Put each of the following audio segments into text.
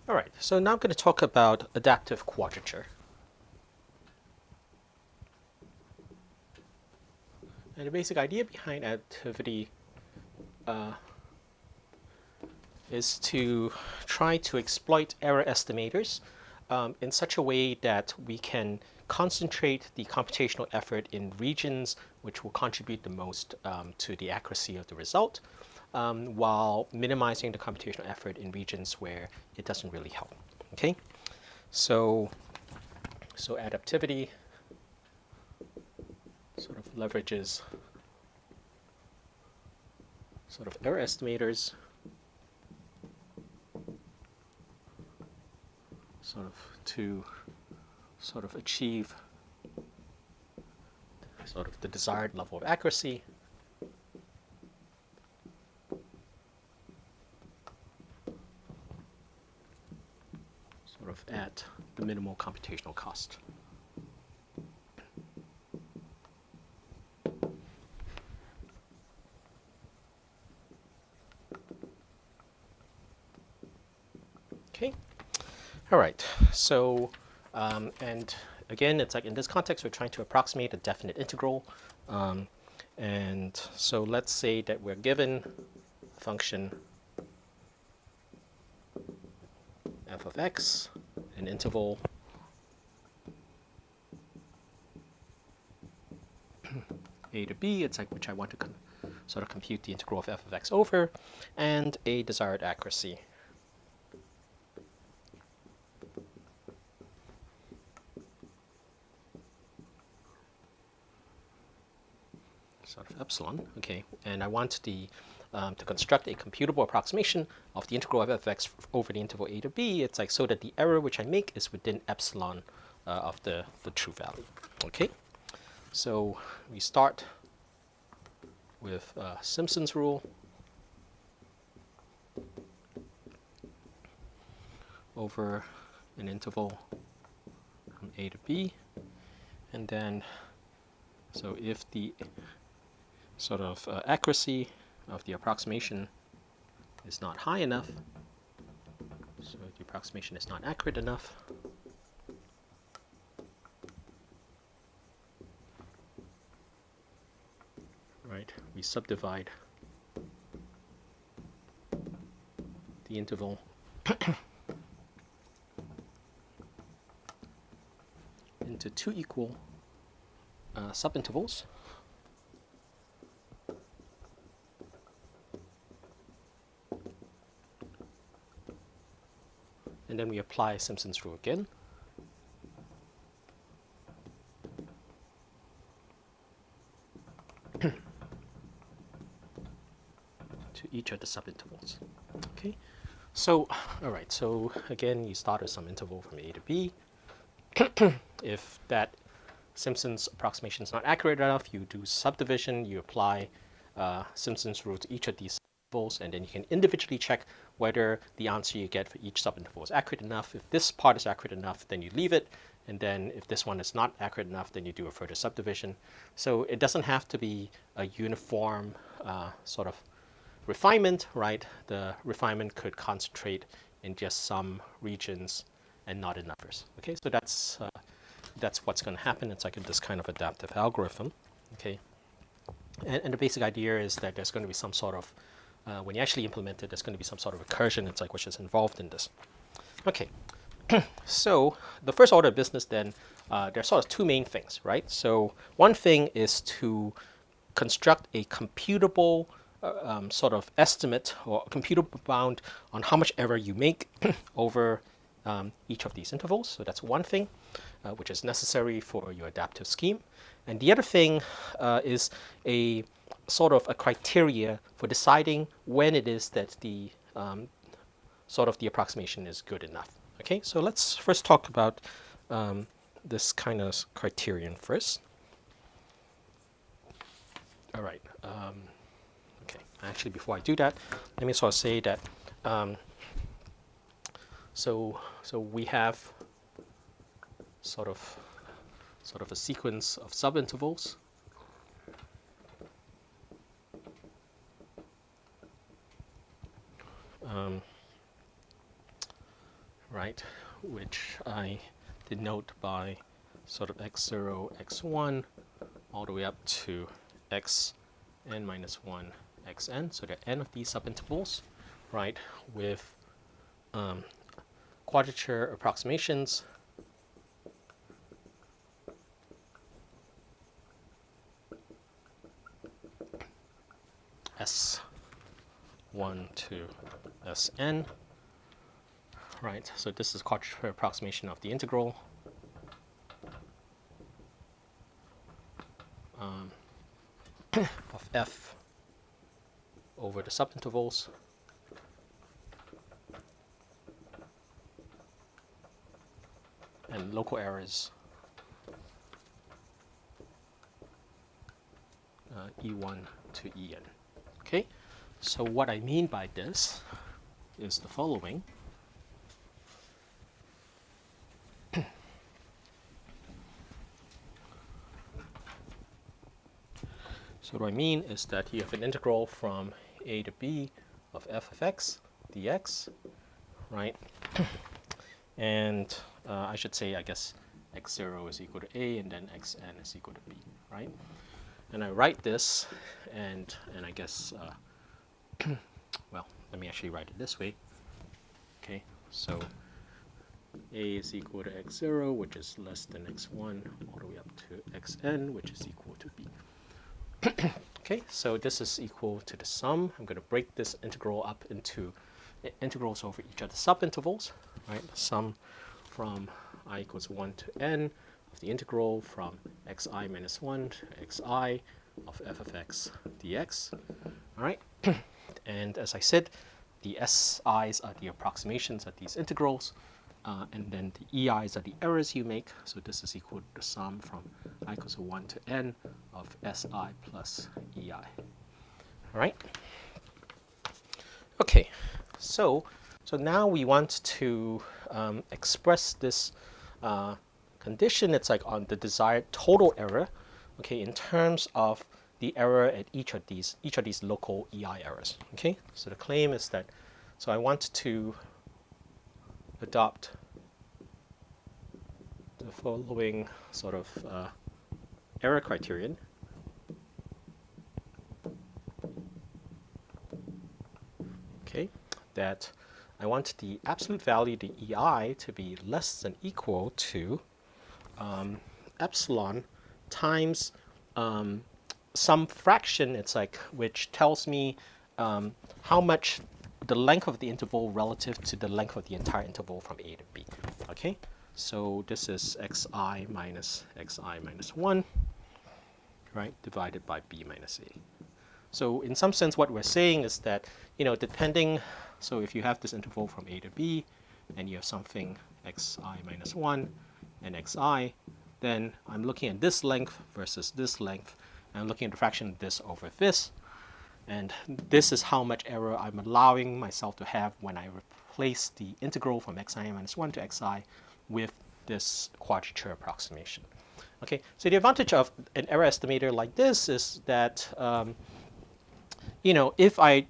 All right, so now I'm going to talk about adaptive quadrature. And the basic idea behind adaptivity is to try to exploit error estimators in such a way that we can concentrate the computational effort in regions which will contribute the most to the accuracy of the result, while minimizing the computational effort in regions where it doesn't really help. Okay, so adaptivity sort of leverages sort of error estimators sort of to sort of achieve sort of the desired level of accuracy sort of at the minimal computational cost. Okay, all right, so and again, it's like in this context, we're trying to approximate a definite integral. And so let's say that we're given a function f of x, an interval a to b, it's like which I want to sort of compute the integral of f of x over, and a desired accuracy. Sort of epsilon, okay, and I want the to construct a computable approximation of the integral of f of x over the interval a to b. It's like so that the error which I make is within epsilon of the true value. Okay, so we start with Simpsons rule over an interval from a to b, and then so if the sort of accuracy of the approximation is not high enough, so the approximation is not accurate enough, right, we subdivide the interval into two equal subintervals. And then we apply Simpsons rule again. To each of the subintervals. Okay, so all right, so again, you start with some interval from a to b. If that Simpsons approximation is not accurate enough, you do subdivision, you apply Simpsons rule to each of these intervals, and then you can individually check whether the answer you get for each subinterval is accurate enough. If this part is accurate enough, then you leave it, and then if this one is not accurate enough, then you do a further subdivision. So it doesn't have to be a uniform sort of refinement, right? The refinement could concentrate in just some regions and not in others. Okay, so that's what's going to happen. It's like this kind of adaptive algorithm. Okay, and the basic idea is that there's going to be some sort of when you actually implement it, there's going to be some sort of recursion. It's like which is involved in this. Okay, so the first order of business then, there's sort of two main things, right? So one thing is to construct a computable sort of estimate or computable bound on how much error you make over each of these intervals. So that's one thing which is necessary for your adaptive scheme. And the other thing is a sort of a criteria for deciding when it is that the sort of the approximation is good enough. Okay, so let's first talk about this kind of criterion first. All right. Okay. Actually, before I do that, let me sort of say that so we have sort of a sequence of subintervals. right, which I denote by sort of x0, x1, all the way up to xn minus 1, xn. So there are n of these subintervals, right, with quadrature approximations S1 to Sn, right? So this is quadrature approximation of the integral. Of f over the subintervals. And local errors E1 to En. Okay, so what I mean by this is the following. So what I mean is that you have an integral from a to b of f of x dx, right? And I should say, I guess, x0 is equal to a, and then xn is equal to b, right? And I write this, and I guess, well, let me actually write it this way. Okay, so a is equal to x0, which is less than x1, all the way up to xn, which is equal to b. Okay, so this is equal to the sum. I'm going to break this integral up into integrals over each of the subintervals, right? The sum from I equals 1 to n of the integral from xi minus 1 to xi of f of x dx, all right? And as I said, the si's are the approximations of these integrals, and then the ei's are the errors you make. So this is equal to the sum from I equals 1 to n of si plus ei. All right? Okay, so now we want to express this condition. It's like on the desired total error, okay, in terms of the error at each of these local ei errors. Okay, so the claim is that, so I want to adopt the following sort of error criterion. Okay, that I want the absolute value, the ei, to be less than equal to epsilon times some fraction, it's like, which tells me how much the length of the interval relative to the length of the entire interval from a to b. Okay, so this is xi minus 1, right, divided by b minus a. So in some sense, what we're saying is that, you know, depending, so if you have this interval from a to b, and you have something xi minus 1 and xi, then I'm looking at this length versus this length, and I'm looking at the fraction of this over this, and this is how much error I'm allowing myself to have when I replace the integral from xi minus 1 to xi with this quadrature approximation. Okay, so the advantage of an error estimator like this is that, you know, if I,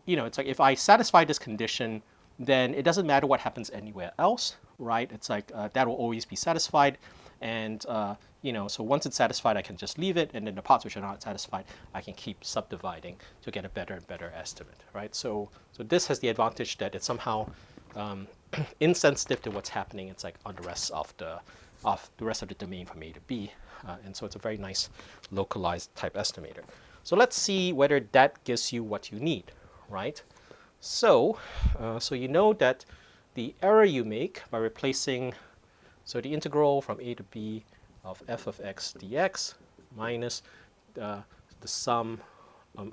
you know, it's like if I satisfy this condition, then it doesn't matter what happens anywhere else, right? It's like that will always be satisfied, and you know, so once it's satisfied, I can just leave it, and then the parts which are not satisfied, I can keep subdividing to get a better and better estimate, right? So this has the advantage that it's somehow insensitive to what's happening. It's like on the rest of the domain from a to b, and so it's a very nice localized type estimator. So let's see whether that gives you what you need, right? So so you know that the error you make by replacing, so the integral from a to b of f of x dx minus the sum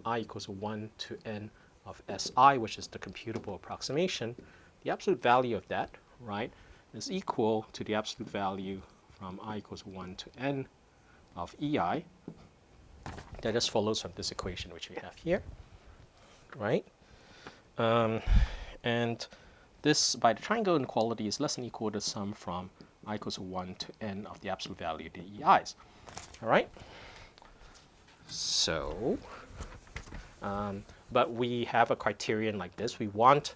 I equals 1 to n of si, which is the computable approximation, the absolute value of that, right, is equal to the absolute value from I equals 1 to n of ei. That just follows from this equation which we have here, right? And this, by the triangle inequality, is less than equal to the sum from I equals 1 to n of the absolute value of the ei's. All right? So, but we have a criterion like this. We want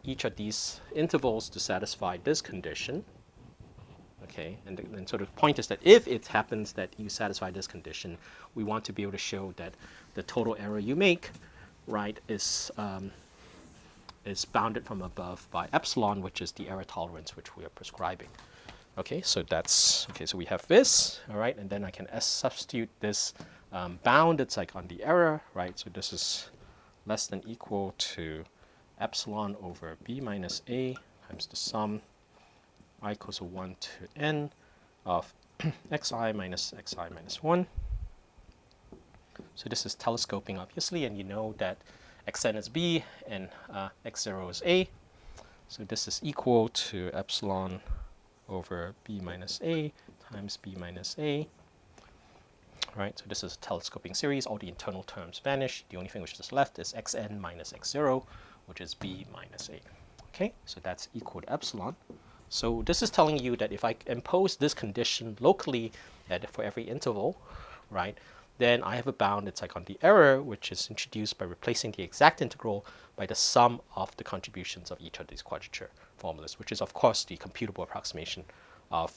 each of these intervals to satisfy this condition. Okay, and so the point is that if it happens that you satisfy this condition, we want to be able to show that the total error you make, right, is bounded from above by epsilon, which is the error tolerance which we are prescribing. Okay, so that's okay. So we have this, all right, and then I can substitute this bound. It's like on the error, right? So this is less than equal to epsilon over b minus a times the sum I equals to 1 to n of xi minus 1. So this is telescoping, obviously, and you know that xn is b and x0 is a. So this is equal to epsilon over b minus a times b minus a. Right, so this is a telescoping series. All the internal terms vanish. The only thing which is left is xn minus x0, which is b minus a. Okay, so that's equal to epsilon. So this is telling you that if I impose this condition locally for every interval, right, then I have a bound. It's like on the error, which is introduced by replacing the exact integral by the sum of the contributions of each of these quadrature formulas, which is, of course, the computable approximation of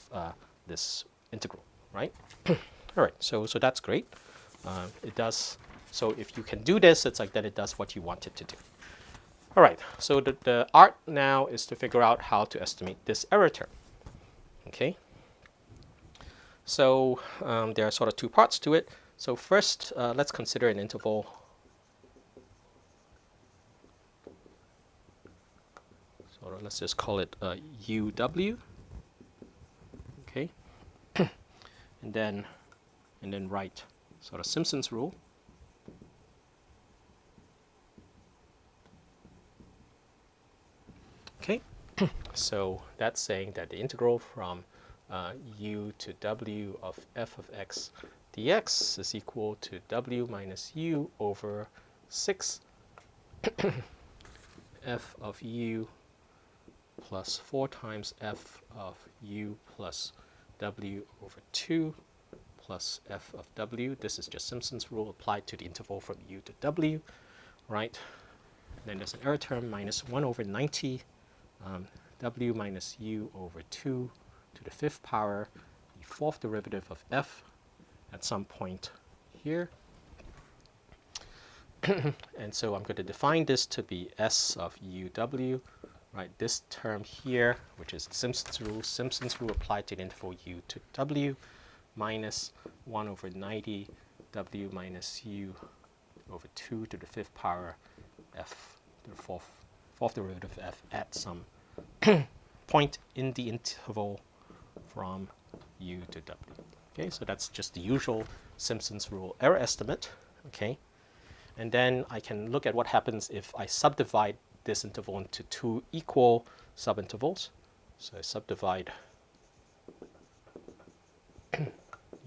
this integral, right? All right, so that's great. It does. So if you can do this, it's like that it does what you want it to do. All right, so the art now is to figure out how to estimate this error term. Okay. So there are sort of two parts to it. So first, let's consider an interval. So let's just call it UW. Okay. and then write sort of Simpsons rule. Okay, so that's saying that the integral from u to w of f of x dx is equal to w minus u over 6 f of u plus 4 times f of u plus w over 2 plus f of w. This is just Simpsons rule applied to the interval from u to w, right? And then there's an error term minus 1 over 90 w minus u over 2 to the 5th power, the 4th derivative of f at some point here. And so I'm going to define this to be s of uw, right? This term here, which is Simpsons rule applied to the interval u to w, minus 1 over 90 w minus u over 2 to the 5th power f to the 4th derivative of f at some point in the interval from u to w. Okay, so that's just the usual Simpsons rule error estimate. Okay, and then I can look at what happens if I subdivide this interval into two equal subintervals. So I subdivide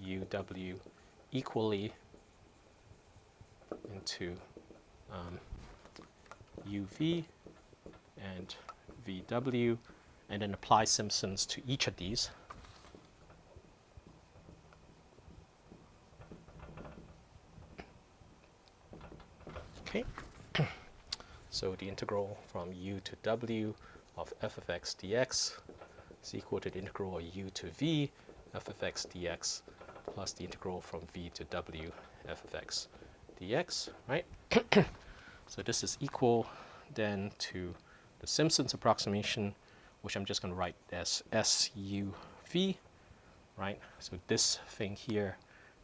uw equally into uv and vw, and then apply Simpsons to each of these. Okay, so the integral from u to w of f of x dx is equal to the integral of u to v f of x dx plus the integral from v to w f of x dx, right? So this is equal then to the Simpsons approximation, which I'm just going to write as SUV, right? So this thing here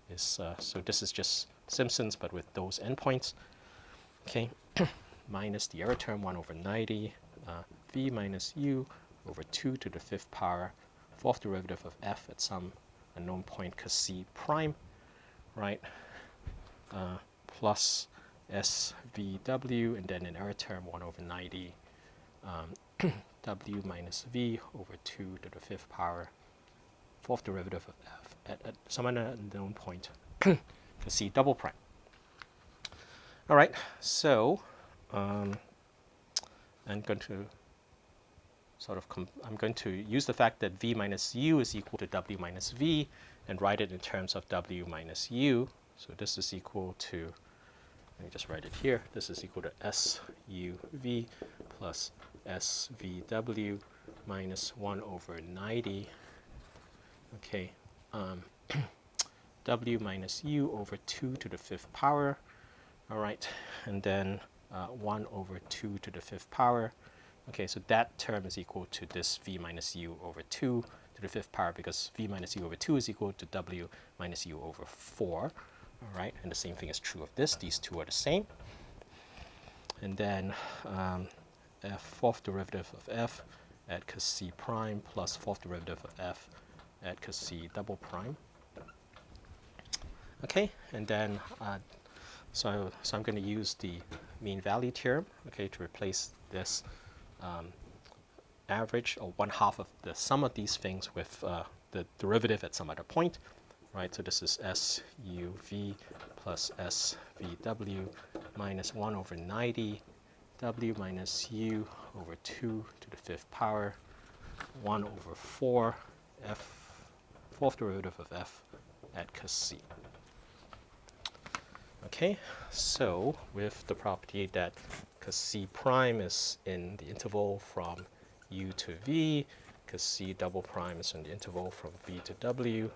is, so this is just Simpsons, but with those endpoints, okay? Minus the error term, 1 over 90, v minus u over 2 to the 5th power, 4th derivative of f at some unknown point, cos c prime, right? Plus svw, and then an error term, 1 over 90, w minus v over 2 to the 5th power, 4th derivative of f at some unknown point, cos c double prime. All right, so I'm going to I'm going to use the fact that v minus u is equal to w minus v and write it in terms of w minus u. So this is equal to, let me just write it here, this is equal to SUV plus SVW minus 1 over 90. Okay, W minus U over 2 to the 5th power. All right, and then 1 over 2 to the 5th power. Okay, so that term is equal to this V minus U over 2 to the 5th power, because V minus U over 2 is equal to W minus U over 4. All right, and the same thing is true of this. These two are the same. And then F fourth derivative of F at cos C prime plus fourth derivative of F at cos C double prime. Okay, and then so I'm going to use the mean value theorem, okay, to replace this average, or 1/2 of the sum of these things, with the derivative at some other point, right? So this is SUV plus SVW minus 1 over 90, W minus U over 2 to the 5th power, 1 over 4, F, fourth derivative of F at cos C. Okay, so with the property that cos C prime is in the interval from U to V, cos C double prime is in the interval from V to W,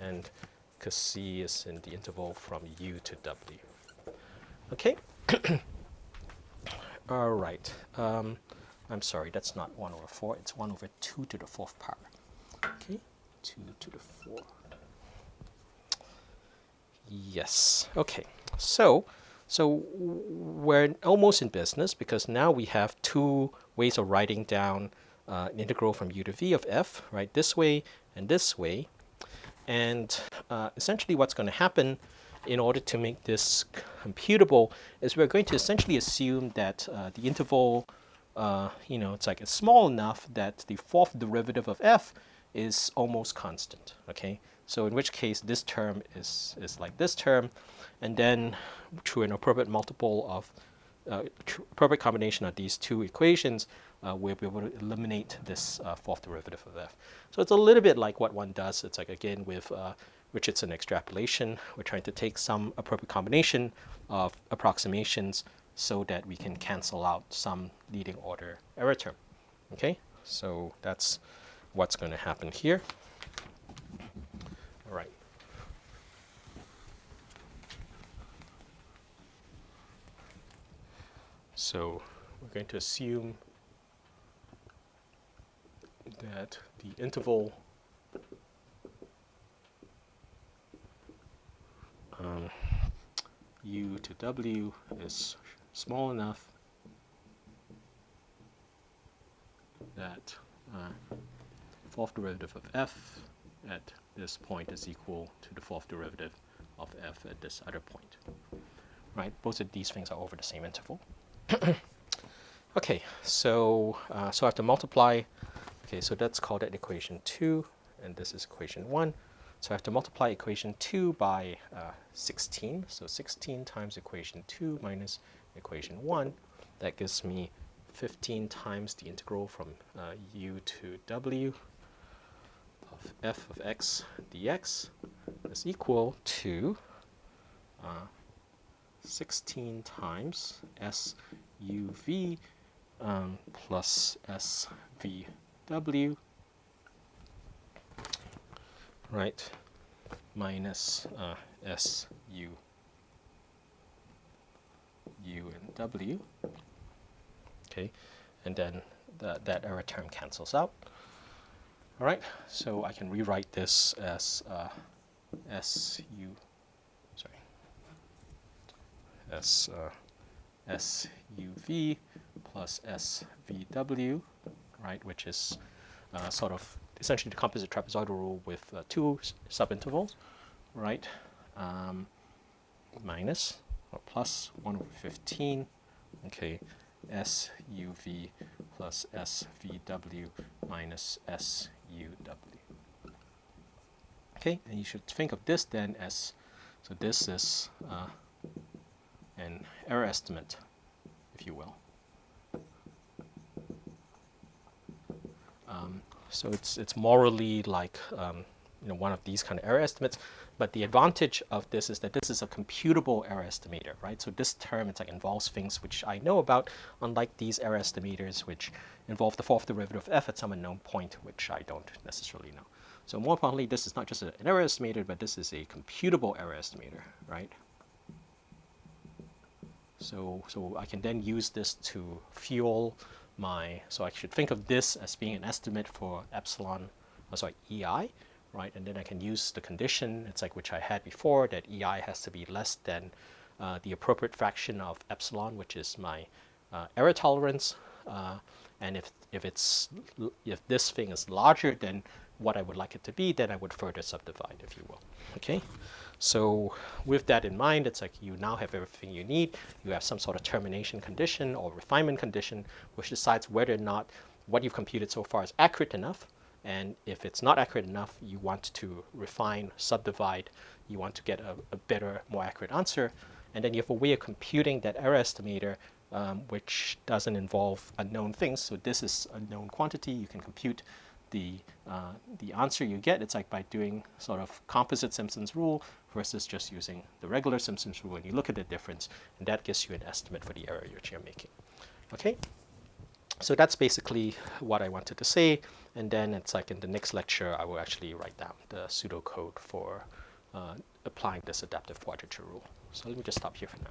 and cos C is in the interval from U to W. Okay, all right. I'm sorry, that's not 1 over 4, it's 1 over 2 to the 4th power. Okay, 2 to the 4. Yes. Okay. So we're almost in business, because now we have two ways of writing down an integral from U to V of f, right? This way and this way. And essentially what's going to happen in order to make this computable is we're going to essentially assume that the interval, it's like it's small enough that the fourth derivative of f is almost constant, okay? So in which case this term is like this term, and then through an appropriate multiple of appropriate combination of these two equations, we'll be able to eliminate this fourth derivative of f. So it's a little bit like what one does. It's like, again, with Richardson extrapolation, we're trying to take some appropriate combination of approximations so that we can cancel out some leading order error term. Okay, so that's what's going to happen here. All right. So we're going to assume that the interval U to W is small enough that fourth derivative of f at this point is equal to the fourth derivative of f at this other point. Right? Both of these things are over the same interval. Okay, so I have to multiply. Okay, so let's call that equation 2, and this is equation 1. So I have to multiply equation 2 by 16. So 16 times equation 2 minus equation 1. That gives me 15 times the integral from u to w of f of x dx is equal to 16 times SUV plus SVW, right, minus SU and W. Okay, and then that error term cancels out. All right, so I can rewrite this as SUV plus SVW, right, which is sort of essentially the composite trapezoidal rule with two subintervals, right, minus or plus 1 over 15, okay, SUV plus SVW minus SUW. Okay, and you should think of this then as, so this is an error estimate, if you will. So it's morally like one of these kind of error estimates. But the advantage of this is that this is a computable error estimator, right? So this term, it's like involves things which I know about, unlike these error estimators which involve the fourth derivative of f at some unknown point, which I don't necessarily know. So more importantly, this is not just an error estimator, but this is a computable error estimator, right? So I can then use this to fuel my, so I should think of this as being an estimate for epsilon, EI, right? And then I can use the condition, it's like which I had before, that EI has to be less than the appropriate fraction of epsilon, which is my error tolerance. And if this thing is larger than what I would like it to be, then I would further subdivide, if you will. Okay, so with that in mind, it's like you now have everything you need. You have some sort of termination condition or refinement condition, which decides whether or not what you've computed so far is accurate enough. And if it's not accurate enough, you want to refine, subdivide, you want to get a better, more accurate answer. And then you have a way of computing that error estimator, which doesn't involve unknown things. So this is a known quantity. You can compute the answer you get. It's like by doing sort of composite Simpsons rule versus just using the regular Simpsons rule. And you look at the difference, and that gives you an estimate for the error which you're making. Okay? So that's basically what I wanted to say. And then it's like in the next lecture, I will actually write down the pseudocode for applying this adaptive quadrature rule. So let me just stop here for now.